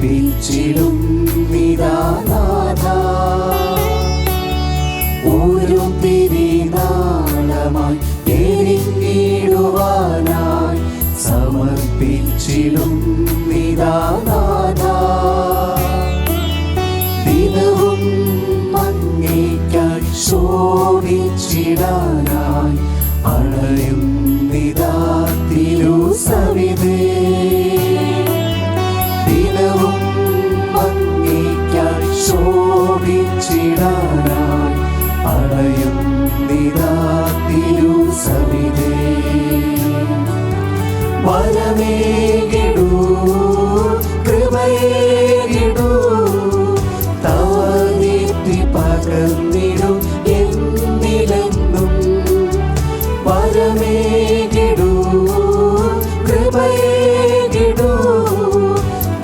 സമർപ്പിച്ചിടും നിദാനാഥ. ഒരു തിരുനാളമായി എരിഞ്ഞിടുവാനായി സമർപ്പിച്ചിടും നിദാനാഥ. ദിനവും അങ്ങേയ്ക്കായി ശോഭിച്ചിടാനായി അണയും നിദാ തിരുസവിധേ. ദിനവും അങ്ങേയ്ക്കായി ശോഭിച്ചിടാനായി അണയും നിദാ തിരുസവിധേ. വരമേകിടൂ കൃപയേകിടൂ തവ ദീപ്തി പകർന്നിടൂ എന്നിലെന്നും. വരമേകിടൂ കൃപയേകിടൂ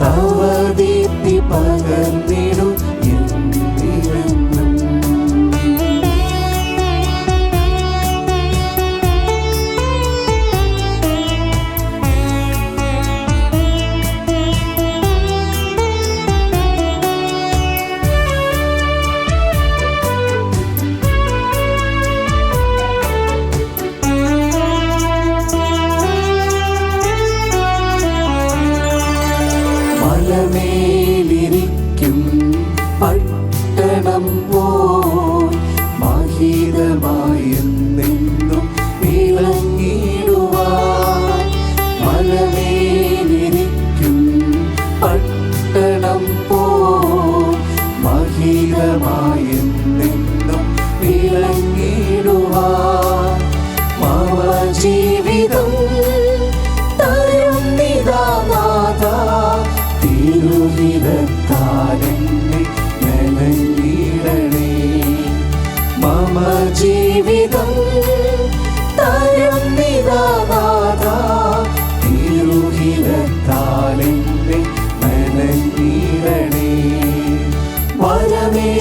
തവ ദീപ്തി പകർന്നിടൂ എന്നിലെന്നും. മലമേലിരിക്കും പട്ടണം പോൽ മഹിതമായെന്നെന്നും വിളങ്ങിടുവാൻ. മലമേലിരിക്കും പട്ടണം പോൽ മഹിതമായെന്നെന്നും വിളങ്ങിടുവാൻ. മമ ജീവിതം തരും നിദാനാഥ. തിരുഹിതത്താലെന്നെ മെനഞ്ഞിടണേ. മമ ജീവിതം തരും നിദാനാഥ. തിരുഹിതത്താലെന്നെ മെനഞ്ഞിടണേ. വരമേ